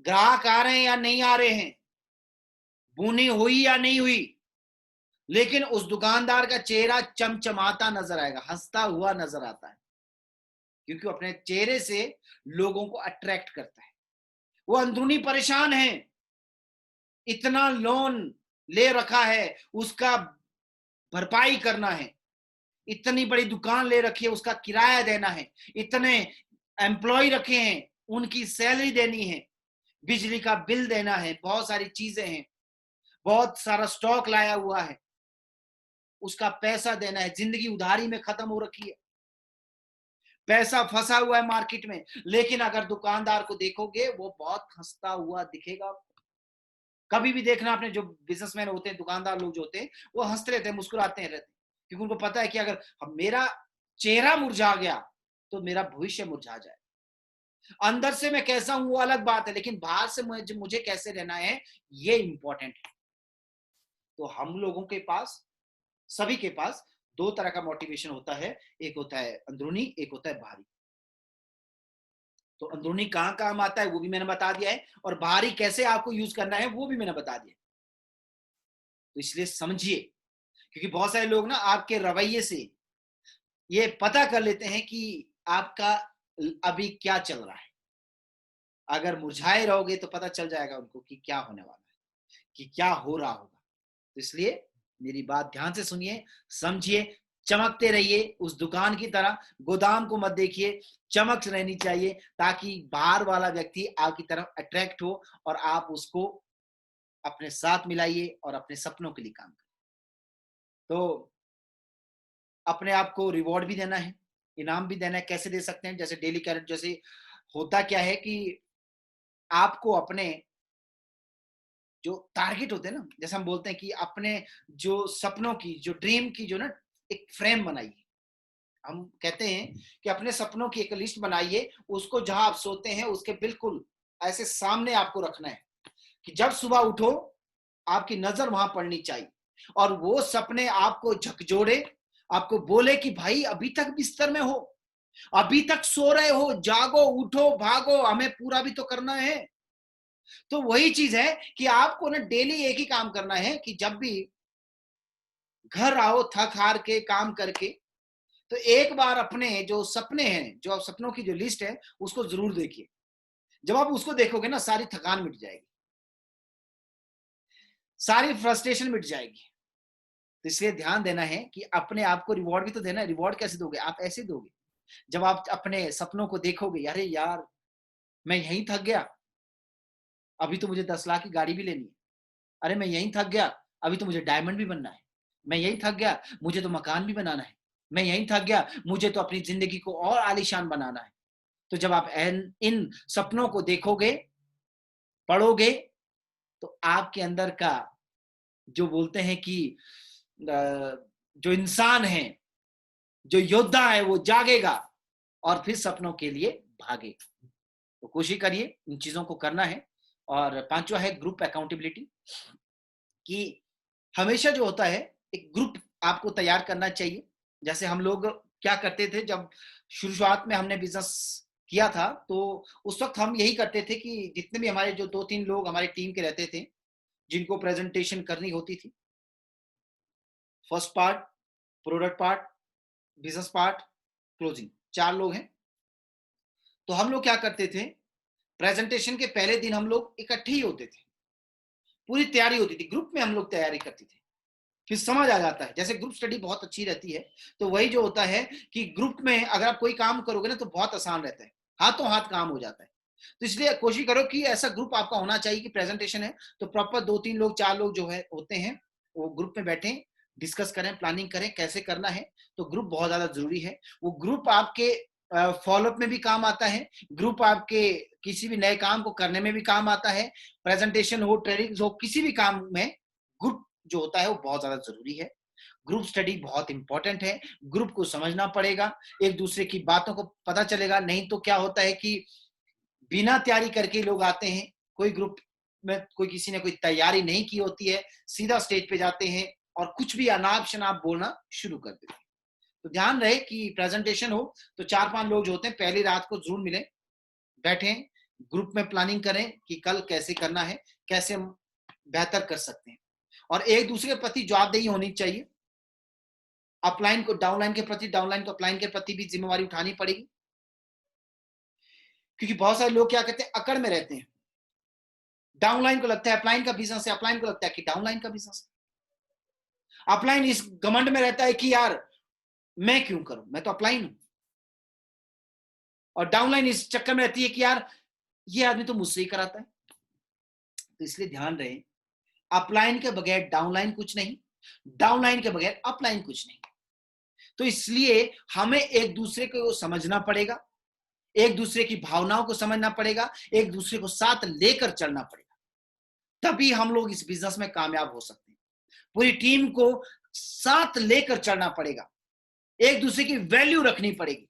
ग्राहक आ रहे हैं या नहीं आ रहे हैं, बुनी हुई या नहीं हुई, लेकिन उस दुकानदार का चेहरा चमचमाता नजर आएगा, हंसता हुआ नजर आता है, क्योंकि अपने चेहरे से लोगों को अट्रैक्ट करता है। वो अंदरूनी परेशान है, इतना लोन ले रखा है, उसका भरपाई करना है, इतनी बड़ी दुकान ले रखी है, उसका किराया देना है, इतने एम्प्लॉय रखे हैं, उनकी सैलरी देनी है, बिजली का बिल देना है, बहुत सारी चीजें हैं, बहुत सारा स्टॉक लाया हुआ है, उसका पैसा देना है, जिंदगी उधारी में खत्म हो रखी है, पैसा फंसा हुआ है मार्केट में। लेकिन अगर दुकानदार को देखोगे वो बहुत हंसता हुआ दिखेगा। कभी भी देखना, आपने जो बिजनेसमैन होते हैं, दुकानदार लोग जो होते हैं, वो हंसते रहते हैं, मुस्कुराते रहते हैं, क्योंकि उनको पता है कि अगर मेरा चेहरा मुरझा गया तो मेरा भविष्य मुरझा जाए। अंदर से मैं कैसा हूं वो अलग बात है, लेकिन बाहर से मुझे कैसे रहना है ये इंपॉर्टेंट है। तो हम लोगों के पास, सभी के पास दो तरह का मोटिवेशन होता है, एक होता है अंदरूनी, एक होता है बाहरी। तो अंदरूनी कहां काम आता है वो भी मैंने बता दिया है, और बाहरी कैसे आपको यूज करना है वो भी मैंने बता दिया। तो इसलिए समझिए, क्योंकि बहुत सारे लोग ना आपके रवैये से ये पता कर लेते हैं कि आपका अभी क्या चल रहा है। अगर मुरझाए रहोगे तो पता चल जाएगा उनको कि क्या होने वाला है, कि क्या हो रहा होगा। तो इसलिए मेरी बात ध्यान से सुनिए, समझिए, चमकते रहिए उस दुकान की तरह, गोदाम को मत देखिए, चमक रहनी चाहिए ताकि बाहर वाला व्यक्ति आपकी तरफ अट्रैक्ट हो और आप उसको अपने साथ मिलाइए और अपने सपनों के लिए काम करें। तो अपने आप को रिवॉर्ड भी देना है, इनाम भी देना है। कैसे दे सकते हैं? जैसे डेली कैरेट, जैसे होता क्या है कि आपको अपने जो टारगेट होते हैं ना, जैसे हम बोलते हैं कि अपने जो सपनों की, जो ड्रीम की जो ना एक फ्रेम बनाइए। हम कहते हैं कि अपने सपनों की एक लिस्ट बनाइए, उसको जहां आप सोते हैं उसके बिल्कुल ऐसे सामने आपको रखना है कि जब सुबह उठो आपकी नजर वहां पड़नी चाहिए, और वो सपने आपको झकझोरे, आपको बोले कि भाई अभी तक बिस्तर में हो, अभी तक सो रहे हो, जागो, उठो, भागो, हमें पूरा भी तो करना है। तो वही चीज है कि आपको ना डेली एक ही काम करना है कि जब भी घर आओ थक हार के काम करके, तो एक बार अपने जो सपने हैं, जो सपनों की जो लिस्ट है, उसको जरूर देखिए। जब आप उसको देखोगे ना, सारी थकान मिट जाएगी, सारी फ्रस्ट्रेशन मिट जाएगी। तो इसलिए ध्यान देना है कि अपने आप को रिवॉर्ड भी तो देना है। रिवॉर्ड कैसे दोगे? आप ऐसे दोगे, जब आप अपने सपनों को देखोगे, अरे यार मैं यहीं थक गया, अभी तो मुझे 10 लाख की गाड़ी भी लेनी है। अरे मैं यहीं थक गया, अभी तो मुझे डायमंड भी बनना है। मैं यहीं थक गया, मुझे तो मकान भी बनाना है। मैं यहीं थक गया, मुझे तो अपनी जिंदगी को और आलीशान बनाना है। तो जब आप इन सपनों को देखोगे, पढ़ोगे, तो आपके अंदर का जो बोलते हैं कि जो इंसान है, जो योद्धा है, वो जागेगा और फिर सपनों के लिए भागेगा। तो कोशिश करिए इन चीजों को करना है। और पांचवा है ग्रुप अकाउंटेबिलिटी, कि हमेशा जो होता है एक ग्रुप आपको तैयार करना चाहिए। जैसे हम लोग क्या करते थे, जब शुरुआत में हमने बिजनेस किया था, तो उस वक्त हम यही करते थे कि जितने भी हमारे जो 2-3 लोग हमारी टीम के रहते थे, जिनको प्रेजेंटेशन करनी होती थी, first part, product part, business part, closing, 4 लोग हैं। तो हम लोग क्या करते थे, प्रेजेंटेशन के पहले दिन हम लोग इकट्ठे ही होते थे, पूरी तैयारी होती थी, ग्रुप में हम लोग तैयारी करते थे। फिर समझ आ जाता है, जैसे ग्रुप स्टडी बहुत अच्छी रहती है, तो वही जो होता है कि ग्रुप में अगर आप कोई काम करोगे ना, तो बहुत आसान रहता है, हाथों हाथ काम हो जाता है। तो इसलिए कोशिश करो कि ऐसा ग्रुप आपका होना चाहिए कि प्रेजेंटेशन है तो प्रॉपर 2-3 लोग 4 लोग जो है होते हैं, वो ग्रुप में बैठे, डिस्कस करें, प्लानिंग करें कैसे करना है। तो ग्रुप बहुत ज्यादा जरूरी है। वो ग्रुप आपके फॉलोअप में भी काम आता है, ग्रुप आपके किसी भी नए काम को करने में भी काम आता है, प्रेजेंटेशन हो, ट्रेनिंग हो, किसी भी काम में ग्रुप जो होता है वो बहुत ज्यादा जरूरी है। ग्रुप स्टडी बहुत इंपॉर्टेंट है, ग्रुप को समझना पड़ेगा, एक दूसरे की बातों को पता चलेगा। नहीं तो क्या होता है कि बिना तैयारी करके लोग आते हैं, कोई ग्रुप में कोई किसी ने कोई तैयारी नहीं की होती है, सीधा स्टेज पे जाते हैं और कुछ भी अनाप शनाप बोलना शुरू कर देते हैं। तो ध्यान रहे कि प्रेजेंटेशन हो तो 4-5 लोग जो होते हैं पहली रात को जरूर मिले, बैठे, ग्रुप में प्लानिंग करें कि कल कैसे करना है, कैसे हम बेहतर कर सकते हैं। और एक दूसरे के प्रति जवाबदेही होनी चाहिए, अपलाइन को डाउनलाइन के प्रति, डाउनलाइन को अपलाइन के प्रति भी जिम्मेवारी उठानी पड़ेगी। क्योंकि बहुत सारे लोग क्या कहते हैं, अकड़ में रहते हैं। डाउनलाइन को लगता है अपलाइन का बिजनेस है, अपलाइन को लगता है कि डाउनलाइन का बिजनेस है। अपलाइन इस घमंड में रहता है कि यार मैं क्यों करूं, मैं तो अपलाइन हूं। और डाउनलाइन इस चक्कर में रहती है कि यार ये आदमी तो मुझसे ही कराता है। तो इसलिए ध्यान रहे, अपलाइन के बगैर डाउनलाइन कुछ नहीं, डाउनलाइन के बगैर अपलाइन कुछ नहीं। तो इसलिए हमें एक दूसरे को समझना पड़ेगा, एक दूसरे की भावनाओं को समझना पड़ेगा, एक दूसरे को साथ लेकर चलना पड़ेगा, तभी हम लोग इस बिजनेस में कामयाब हो सकते हैं। पूरी टीम को साथ लेकर चलना पड़ेगा, एक दूसरे की वैल्यू रखनी पड़ेगी।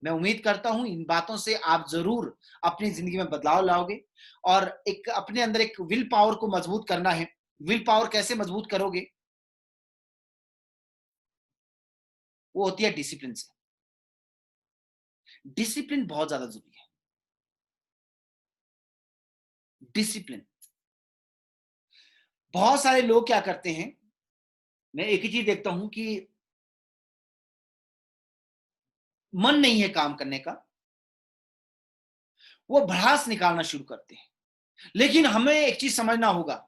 मैं उम्मीद करता हूं इन बातों से आप जरूर अपनी जिंदगी में बदलाव लाओगे। और एक अपने अंदर एक विल पावर को मजबूत करना है। विल पावर कैसे मजबूत करोगे? वो होती है डिसिप्लिन से। डिसिप्लिन बहुत ज्यादा जरूरी है। डिसिप्लिन, बहुत सारे लोग क्या करते हैं, मैं एक ही चीज देखता हूं कि मन नहीं है काम करने का, वो भड़ास निकालना शुरू करते हैं। लेकिन हमें एक चीज समझना होगा,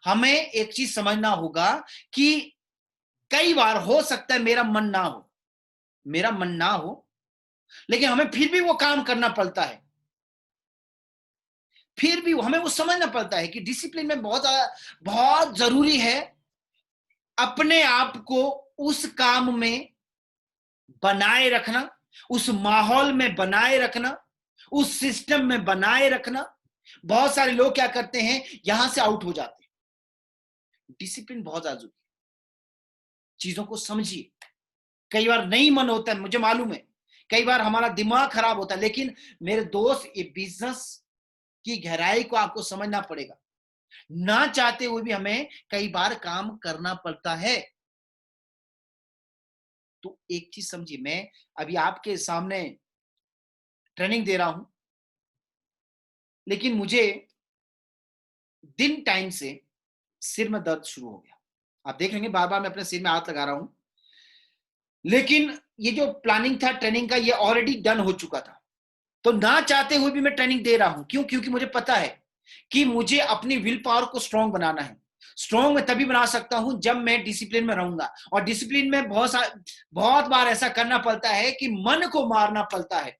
हमें एक चीज समझना होगा कि कई बार हो सकता है मेरा मन ना हो, मेरा मन ना हो, लेकिन हमें फिर भी वो काम करना पड़ता है। फिर भी हमें वो समझना पड़ता है कि डिसिप्लिन में बहुत जरूरी है अपने आप को उस काम में बनाए रखना, उस माहौल में बनाए रखना, उस सिस्टम में बनाए रखना। बहुत सारे लोग क्या करते हैं, यहां से आउट हो जाते हैं। डिसिप्लिन बहुत ज्यादा जरूरी है। चीजों को समझिए। कई बार नहीं मन होता है, मुझे मालूम है, कई बार हमारा दिमाग खराब होता है, लेकिन मेरे दोस्त ये बिजनेस की गहराई को आपको समझना पड़ेगा। ना चाहते हुए भी हमें कई बार काम करना पड़ता है। तो एक चीज समझिए, मैं अभी आपके सामने ट्रेनिंग दे रहा हूं, लेकिन मुझे दिन टाइम से सिर में दर्द शुरू हो गया। आप देख लेंगे बार बार मैं अपने सिर में हाथ लगा रहा हूं, लेकिन ये जो प्लानिंग था ट्रेनिंग का, ये ऑलरेडी डन हो चुका था। तो ना चाहते हुए भी मैं ट्रेनिंग दे रहा हूं। क्यों? क्योंकि मुझे पता है कि मुझे अपनी विल पावर को स्ट्रांग बनाना है। स्ट्रांग मैं तभी बना सकता हूं जब मैं डिसिप्लिन में रहूंगा, और डिसिप्लिन में बहुत बार ऐसा करना पड़ता है कि मन को मारना पड़ता है।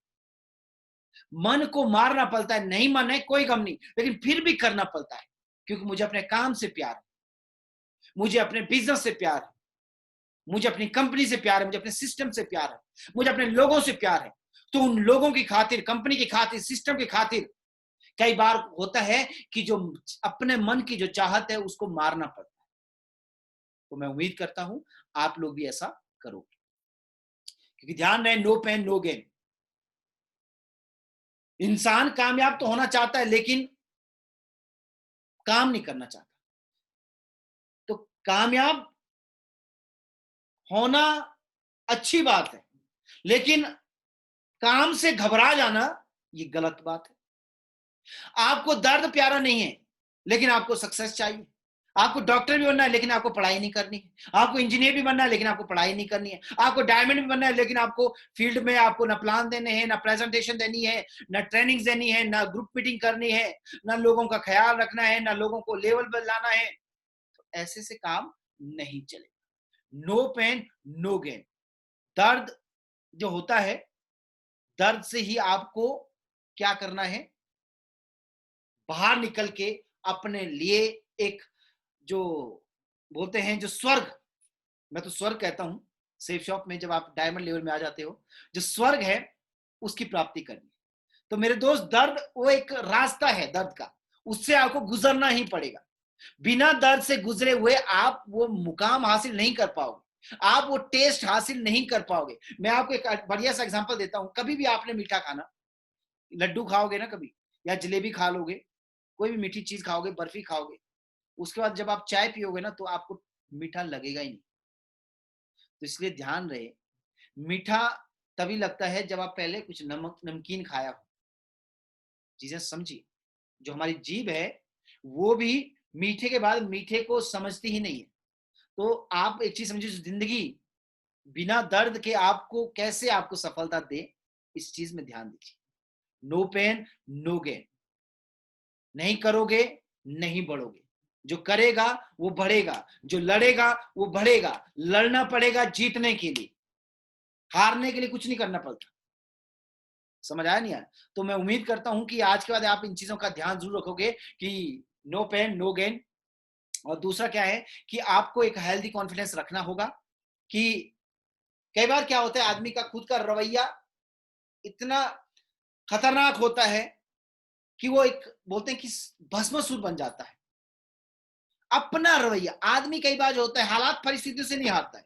मन को मारना पड़ता है, नहीं मन है कोई गम नहीं, लेकिन फिर भी करना पड़ता है, क्योंकि मुझे अपने काम से प्यार है, मुझे अपने बिजनेस से प्यार है, मुझे अपनी कंपनी से प्यार है, मुझे अपने सिस्टम से प्यार है, मुझे अपने लोगों से प्यार है। तो उन लोगों की खातिर, कंपनी की खातिर, सिस्टम की खातिर कई बार होता है कि जो अपने मन की जो चाहत है उसको मारना पड़ता है। तो मैं उम्मीद करता हूं आप लोग भी ऐसा करोगे, क्योंकि ध्यान रहे, नो पेन नो गेन। इंसान कामयाब तो होना चाहता है लेकिन काम नहीं करना चाहता। तो कामयाब होना अच्छी बात है, लेकिन काम से घबरा जाना ये गलत बात है। आपको दर्द प्यारा नहीं है, लेकिन आपको सक्सेस चाहिए। आपको डॉक्टर भी बनना है लेकिन आपको पढ़ाई नहीं करनी है। आपको इंजीनियर भी बनना है लेकिन आपको पढ़ाई नहीं करनी है। आपको डायमंड भी बनना है लेकिन आपको फील्ड में आपको ना प्लान देने हैं, ना प्रेजेंटेशन देनी है, ना ट्रेनिंग देनी है, ना ग्रुप मीटिंग करनी है, ना लोगों का ख्याल रखना है, ना लोगों को लेवल पर लाना है। तो ऐसे से काम नहीं चलेगा। No pain no gain. दर्द जो होता है, दर्द से ही आपको क्या करना है, बाहर निकल के अपने लिए एक, जो बोलते हैं जो स्वर्ग, मैं तो स्वर्ग कहता हूं, सेफ शॉप में जब आप डायमंड लेवल में आ जाते हो, जो स्वर्ग है उसकी प्राप्ति करनी। तो मेरे दोस्त, दर्द वो एक रास्ता है दर्द का, उससे आपको गुजरना ही पड़ेगा। बिना दर्द से गुजरे हुए आप वो मुकाम हासिल नहीं कर पाओगे, आप वो टेस्ट हासिल नहीं कर पाओगे। मैं आपको एक बढ़िया सा एग्जांपल देता हूं। कभी भी आपने मीठा खाना, लड्डू खाओगे ना कभी, या जलेबी खा लोगे, कोई भी मीठी चीज खाओगे, बर्फी खाओगे, उसके बाद जब आप चाय पियोगे ना तो आपको मीठा लगेगा ही नहीं। तो इसलिए ध्यान रहे, मीठा तभी लगता है जब आप पहले कुछ नमक नमकीन खाया हो। चीजें समझिए, जो हमारी जीभ है वो भी मीठे के बाद मीठे को समझती ही नहीं है। तो आप एक चीज समझिए, जिंदगी बिना दर्द के आपको कैसे आपको सफलता दे, इस चीज में ध्यान दीजिए। No pain no gain. नहीं करोगे नहीं बढ़ोगे। जो करेगा वो बढ़ेगा, जो लड़ेगा वो बढ़ेगा। लड़ना पड़ेगा जीतने के लिए, हारने के लिए कुछ नहीं करना पड़ता। समझ आया नहीं आया? तो मैं उम्मीद करता हूं कि आज के बाद आप इन चीजों का ध्यान जरूर रखोगे कि नो पेन नो गेन। और दूसरा क्या है कि आपको एक हेल्दी कॉन्फिडेंस रखना होगा। कि कई बार क्या होता है, आदमी का खुद का रवैया इतना खतरनाक होता है कि वो एक, बोलते हैं कि भस्मासुर बन जाता है। अपना रवैया, आदमी कई बार जो होता है हालात परिस्थितियों से नहीं हारता है।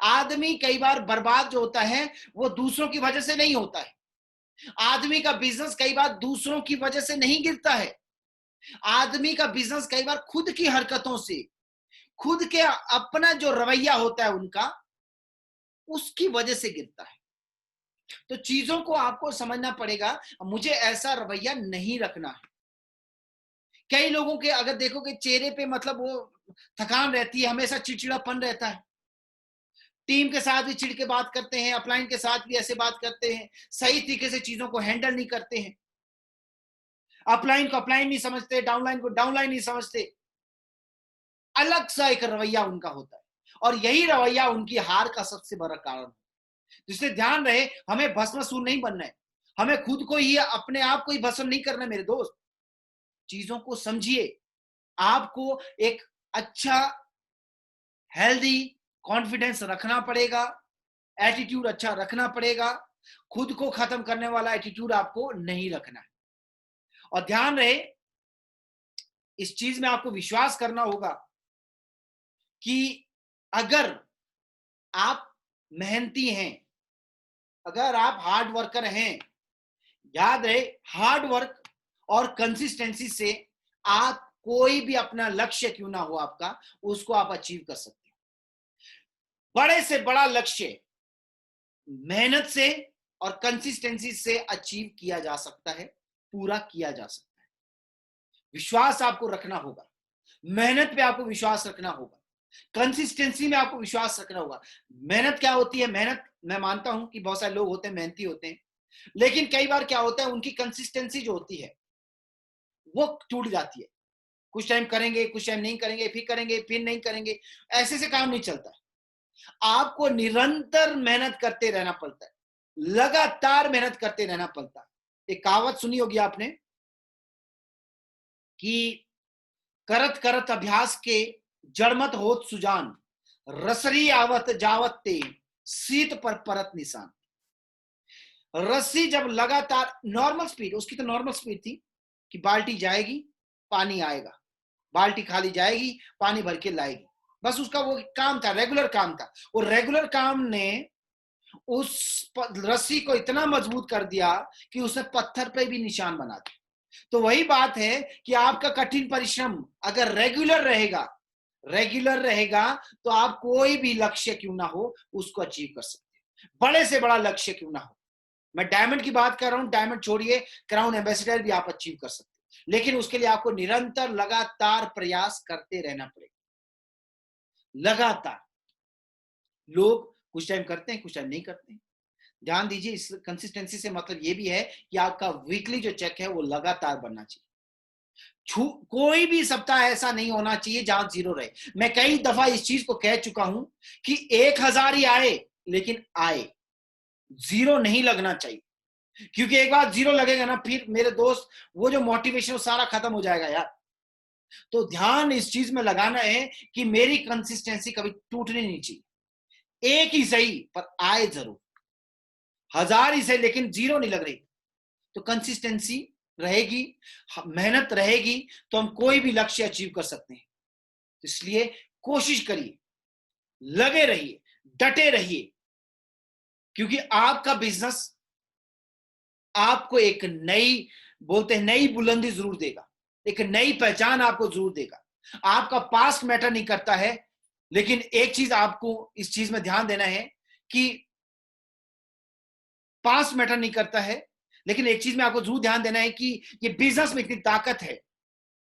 आदमी कई बार बर्बाद जो होता है वो दूसरों की वजह से नहीं होता है। आदमी का बिजनेस कई बार दूसरों की वजह से नहीं गिरता है। आदमी का बिजनेस कई बार खुद की हरकतों से, खुद के अपना जो रवैया होता है उनका, उसकी वजह से गिरता है। तो चीजों को आपको समझना पड़ेगा, मुझे ऐसा रवैया नहीं रखना है। कई लोगों के अगर देखोगे चेहरे पे, मतलब वो थकान रहती है, हमेशा चिड़चिड़ापन रहता है। टीम के साथ भी चिढ़ के बात करते हैं, अपलाइन के साथ भी ऐसे बात करते हैं, सही तरीके से चीजों को हैंडल नहीं करते हैं। अपलाइन को अपलाइन नहीं समझते, डाउनलाइन को डाउनलाइन नहीं समझते। अलग सा एक रवैया उनका होता है, और यही रवैया उनकी हार का सबसे बड़ा कारण है। इसलिए ध्यान रहे, हमें भस्मासुर नहीं बनना है। हमें खुद को ही, अपने आप को ही भस्म नहीं करना मेरे दोस्त। चीजों को समझिए। आपको एक अच्छा हेल्दी कॉन्फिडेंस रखना पड़ेगा, एटीट्यूड अच्छा रखना पड़ेगा। खुद को खत्म करने वाला एटीट्यूड आपको नहीं रखना है। और ध्यान रहे, इस चीज में आपको विश्वास करना होगा कि अगर आप मेहनती हैं, अगर आप हार्ड वर्कर हैं, याद रहे, हार्ड वर्क और कंसिस्टेंसी से आप कोई भी अपना लक्ष्य क्यों ना हो आपका, उसको आप अचीव कर सकते हैं। बड़े से बड़ा लक्ष्य मेहनत से और कंसिस्टेंसी से अचीव किया जा सकता है, पूरा किया जा सकता है। विश्वास आपको रखना होगा, मेहनत पे आपको विश्वास रखना होगा, कंसिस्टेंसी में आपको विश्वास रखना होगा। मेहनत क्या होती है? मेहनत, मैं मानता हूं कि बहुत सारे लोग होते हैं मेहनती होते हैं, लेकिन कई बार क्या होता है, उनकी कंसिस्टेंसी जो होती है वो टूट जाती है। कुछ टाइम करेंगे, कुछ टाइम नहीं करेंगे, फिर नहीं करेंगे, ऐसे से काम नहीं चलता। आपको निरंतर मेहनत करते रहना पड़ता है, लगातार मेहनत करते रहना पड़ता है। एक कहावत सुनी होगी आपने कि करत करत अभ्यास के जड़मत होत सुजान, रसरी आवत जावत ते शीत पर परत निशान। रस्सी जब लगातार, नॉर्मल स्पीड उसकी, तो नॉर्मल स्पीड थी कि बाल्टी जाएगी, पानी आएगा, बाल्टी खाली जाएगी, पानी भर के लाएगी, बस उसका वो काम था, रेगुलर काम था। और रेगुलर काम ने उस रस्सी को इतना मजबूत कर दिया कि उसने पत्थर पे भी निशान बना दिया। तो वही बात है कि आपका कठिन परिश्रम अगर रेगुलर रहेगा तो आप कोई भी लक्ष्य क्यों ना हो उसको अचीव कर सकते हैं, बड़े से बड़ा लक्ष्य क्यों ना हो। मैं डायमंड की बात कर रहा हूं, डायमंड छोड़िए, क्राउन एम्बेसडर भी आप अचीव कर सकते हैं, लेकिन उसके लिए आपको निरंतर लगातार प्रयास करते रहना पड़ेगा, लगातार। लोग कुछ टाइम करते हैं, कुछ टाइम नहीं करते हैं। ध्यान दीजिए, इस कंसिस्टेंसी से मतलब ये भी है कि आपका वीकली जो चेक है वो लगातार बनना चाहिए। कोई भी सप्ताह ऐसा नहीं होना चाहिए जहां जीरो रहे। मैं कई दफा इस चीज को कह चुका हूं कि 1000 ही आए, लेकिन आए, जीरो नहीं लगना चाहिए। क्योंकि एक बार जीरो लगेगा ना, फिर मेरे दोस्त वो जो मोटिवेशन सारा खत्म हो जाएगा यार। तो ध्यान इस चीज में लगाना है कि मेरी कंसिस्टेंसी कभी टूटनी नहीं चाहिए। एक ही सही पर आए जरूर, 1000 ही सही लेकिन जीरो नहीं लग रही। तो कंसिस्टेंसी रहेगी, मेहनत रहेगी, तो हम कोई भी लक्ष्य अचीव कर सकते हैं। इसलिए कोशिश करिए, लगे रहिए, डटे रहिए, क्योंकि आपका बिजनेस आपको एक नई, बोलते हैं नई बुलंदी जरूर देगा, एक नई पहचान आपको जरूर देगा। आपका पास्ट मैटर नहीं करता है, लेकिन एक चीज आपको इस चीज में ध्यान देना है कि पास्ट मैटर नहीं करता है, लेकिन एक चीज में आपको जरूर ध्यान देना है कि ये बिजनेस में इतनी ताकत है,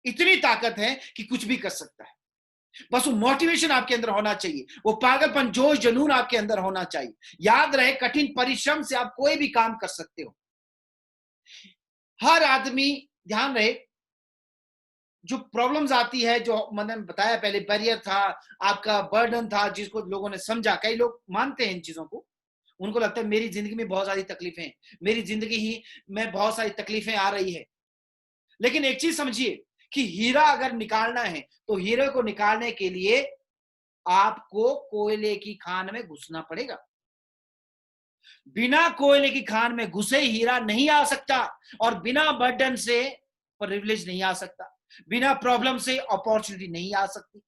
इतनी ताकत है कि कुछ भी कर सकता है। बस वो मोटिवेशन आपके अंदर होना चाहिए, वो पागलपन, जोश, जुनून आपके अंदर होना चाहिए। याद रहे, कठिन परिश्रम से आप कोई भी काम कर सकते हो। हर आदमी, ध्यान रहे, जो प्रॉब्लम्स आती है, जो मैंने बताया पहले, बैरियर था, आपका बर्डन था, जिसको लोगों ने समझा। कई लोग मानते हैं इन चीजों को, उनको लगता है मेरी जिंदगी में बहुत सारी तकलीफें हैं, मेरी जिंदगी ही में बहुत सारी तकलीफें आ रही है। लेकिन एक चीज समझिए कि हीरा अगर निकालना है तो हीरे को निकालने के लिए आपको कोयले की खान में घुसना पड़ेगा। बिना कोयले की खान में घुसे हीरा नहीं आ सकता, और बिना बर्डन से प्रिविलेज नहीं आ सकता, बिना प्रॉब्लम से अपॉर्चुनिटी नहीं आ सकती।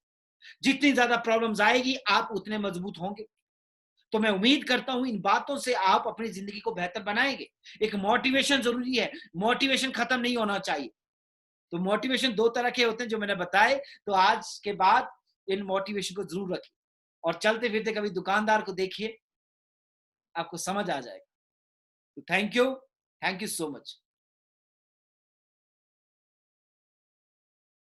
जितनी ज्यादा प्रॉब्लम्स आएगी आप उतने मजबूत होंगे। तो मैं उम्मीद करता हूं इन बातों से आप अपनी जिंदगी को बेहतर बनाएंगे। एक मोटिवेशन जरूरी है, मोटिवेशन खत्म नहीं होना चाहिए। तो मोटिवेशन दो तरह के होते हैं जो मैंने बताए, तो आज के बाद इन मोटिवेशन को जरूर रखिए, और चलते फिरते कभी दुकानदार को देखिए, आपको समझ आ जाएगा। तो थैंक यू सो मच।